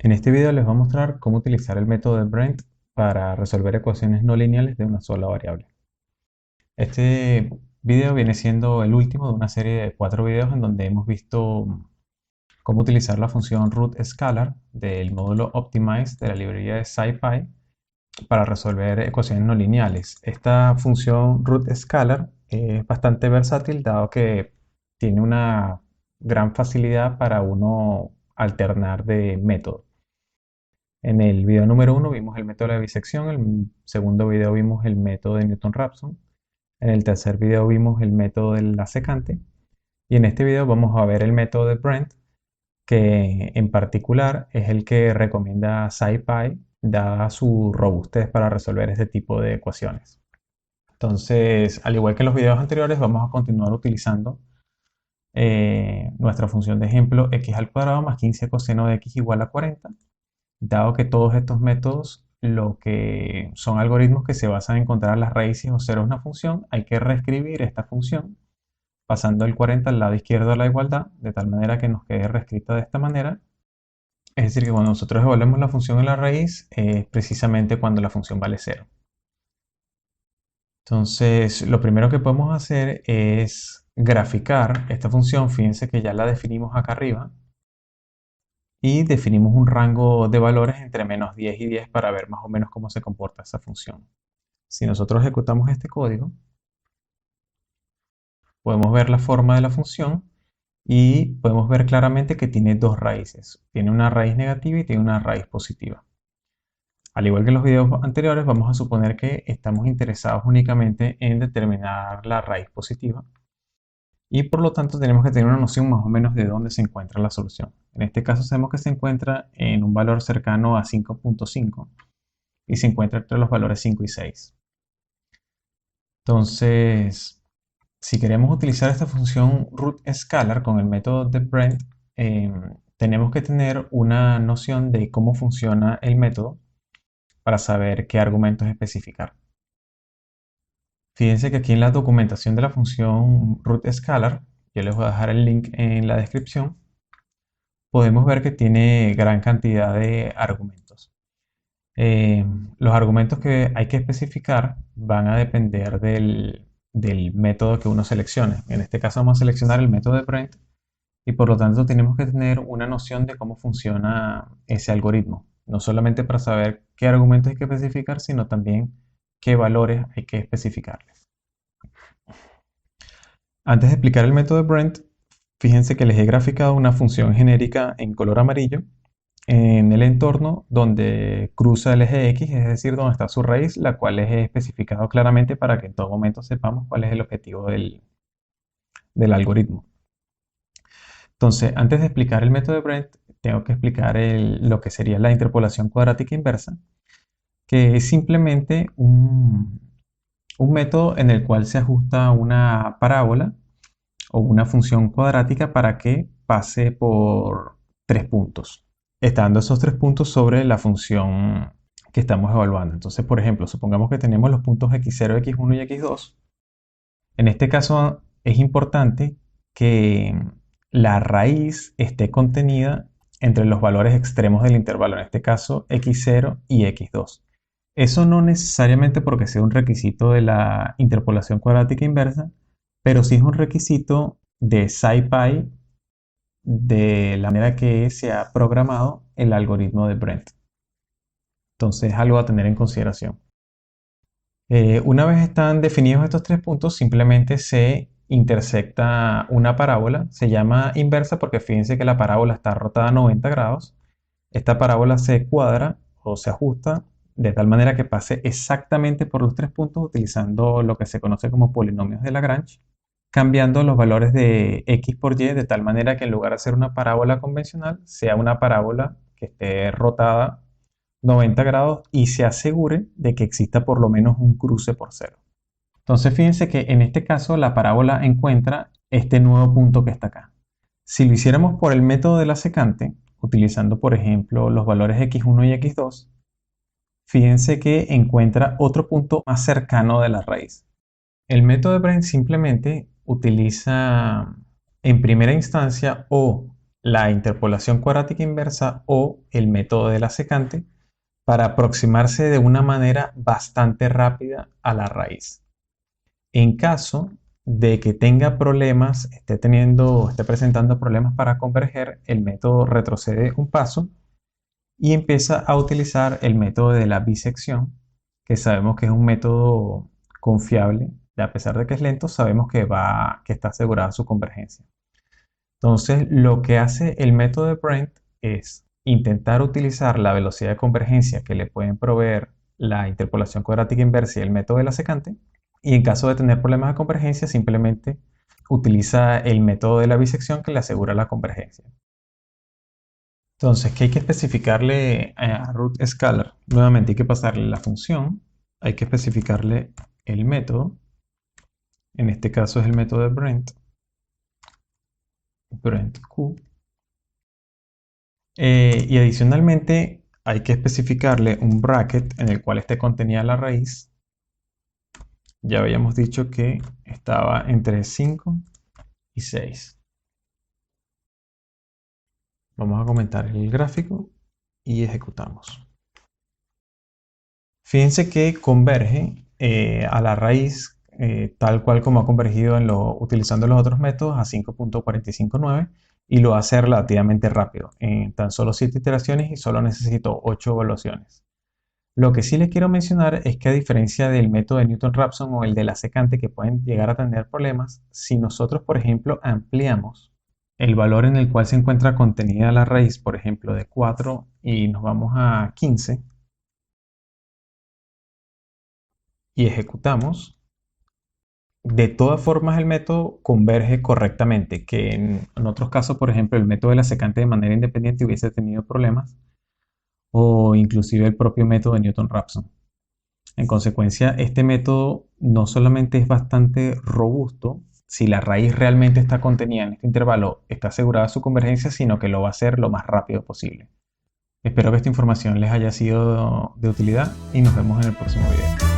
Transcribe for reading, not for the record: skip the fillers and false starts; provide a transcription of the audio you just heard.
En este video les voy a mostrar cómo utilizar el método de Brent para resolver ecuaciones no lineales de una sola variable. Este video viene siendo el último de una serie de 4 videos en donde hemos visto cómo utilizar la función root_scalar del módulo optimize de la librería de SciPy para resolver ecuaciones no lineales. Esta función root_scalar es bastante versátil dado que tiene una gran facilidad para uno alternar de método. En el video número 1 vimos el método de la bisección, en el segundo video vimos el método de Newton-Raphson, en el tercer video vimos el método de la secante y en este video vamos a ver el método de Brent, que en particular es el que recomienda SciPy dada su robustez para resolver este tipo de ecuaciones. Entonces, al igual que en los videos anteriores, vamos a continuar utilizando nuestra función de ejemplo x al cuadrado más 15 coseno de x igual a 40. Dado que todos estos métodos lo que son algoritmos que se basan en encontrar las raíces o ceros de una función, hay que reescribir esta función pasando el 40 al lado izquierdo de la igualdad, de tal manera que nos quede reescrita de esta manera. Es decir, que cuando nosotros devolvemos la función en la raíz, es precisamente cuando la función vale 0. Entonces, lo primero que podemos hacer es graficar esta función. Fíjense que ya la definimos acá arriba. Y definimos un rango de valores entre menos 10 y 10 para ver más o menos cómo se comporta esa función. Si nosotros ejecutamos este código, podemos ver la forma de la función y podemos ver claramente que tiene dos raíces. Tiene una raíz negativa y tiene una raíz positiva. Al igual que en los videos anteriores, vamos a suponer que estamos interesados únicamente en determinar la raíz positiva. Y por lo tanto tenemos que tener una noción más o menos de dónde se encuentra la solución. En este caso sabemos que se encuentra en un valor cercano a 5.5 y se encuentra entre los valores 5 y 6. Entonces, si queremos utilizar esta función root_scalar con el método de Brent, tenemos que tener una noción de cómo funciona el método para saber qué argumentos especificar. Fíjense que aquí en la documentación de la función root_scalar, yo les voy a dejar el link en la descripción, podemos ver que tiene gran cantidad de argumentos. Los argumentos que hay que especificar van a depender del método que uno seleccione. En este caso vamos a seleccionar el método de Brent y por lo tanto tenemos que tener una noción de cómo funciona ese algoritmo. No solamente para saber qué argumentos hay que especificar, sino también qué valores hay que especificarles. Antes de explicar el método de Brent, fíjense que les he graficado una función genérica en color amarillo en el entorno donde cruza el eje X, es decir, donde está su raíz, la cual les he especificado claramente para que en todo momento sepamos cuál es el objetivo del algoritmo. Entonces, antes de explicar el método de Brent, tengo que explicar lo que sería la interpolación cuadrática inversa, que es simplemente un método en el cual se ajusta una parábola o una función cuadrática para que pase por 3 puntos, estando esos 3 puntos sobre la función que estamos evaluando. Entonces, por ejemplo, supongamos que tenemos los puntos x0, x1 y x2. En este caso es importante que la raíz esté contenida entre los valores extremos del intervalo, en este caso x0 y x2. Eso no necesariamente porque sea un requisito de la interpolación cuadrática inversa, pero sí es un requisito de SciPy de la manera que se ha programado el algoritmo de Brent. Entonces es algo a tener en consideración. Una vez están definidos estos 3 puntos, simplemente se intersecta una parábola. Se llama inversa porque fíjense que la parábola está rotada a 90 grados. Esta parábola se cuadra o se ajusta de tal manera que pase exactamente por los 3 puntos utilizando lo que se conoce como polinomios de Lagrange, cambiando los valores de x por y de tal manera que en lugar de ser una parábola convencional, sea una parábola que esté rotada 90 grados y se asegure de que exista por lo menos un cruce por cero. Entonces fíjense que en este caso la parábola encuentra este nuevo punto que está acá. Si lo hiciéramos por el método de la secante, utilizando por ejemplo los valores x1 y x2, fíjense que encuentra otro punto más cercano de la raíz. El método de Brent simplemente utiliza en primera instancia o la interpolación cuadrática inversa o el método de la secante para aproximarse de una manera bastante rápida a la raíz. En caso de que tenga problemas, esté presentando problemas para converger, el método retrocede un paso y empieza a utilizar el método de la bisección, que sabemos que es un método confiable, y a pesar de que es lento, sabemos que está asegurada su convergencia. Entonces, lo que hace el método de Brent es intentar utilizar la velocidad de convergencia que le pueden proveer la interpolación cuadrática inversa y el método de la secante, y en caso de tener problemas de convergencia, simplemente utiliza el método de la bisección que le asegura la convergencia. Entonces, ¿qué hay que especificarle a root scalar? Nuevamente hay que pasarle la función, hay que especificarle el método, en este caso es el método de Brent Q, y adicionalmente hay que especificarle un bracket en el cual esté contenida la raíz. Ya habíamos dicho que estaba entre 5 y 6. Vamos a comentar el gráfico y ejecutamos. Fíjense que converge a la raíz tal cual como ha convergido utilizando los otros métodos a 5.459 y lo hace relativamente rápido, en tan solo 7 iteraciones y solo necesito 8 evaluaciones. Lo que sí les quiero mencionar es que a diferencia del método de Newton-Raphson o el de la secante que pueden llegar a tener problemas, si nosotros por ejemplo ampliamos el valor en el cual se encuentra contenida la raíz, por ejemplo de 4 y nos vamos a 15 y ejecutamos, de todas formas el método converge correctamente, que en otros casos, por ejemplo, el método de la secante de manera independiente hubiese tenido problemas, o inclusive el propio método de Newton-Raphson. En consecuencia, este método no solamente es bastante robusto, si la raíz realmente está contenida en este intervalo, está asegurada su convergencia, sino que lo va a hacer lo más rápido posible. Espero que esta información les haya sido de utilidad y nos vemos en el próximo video.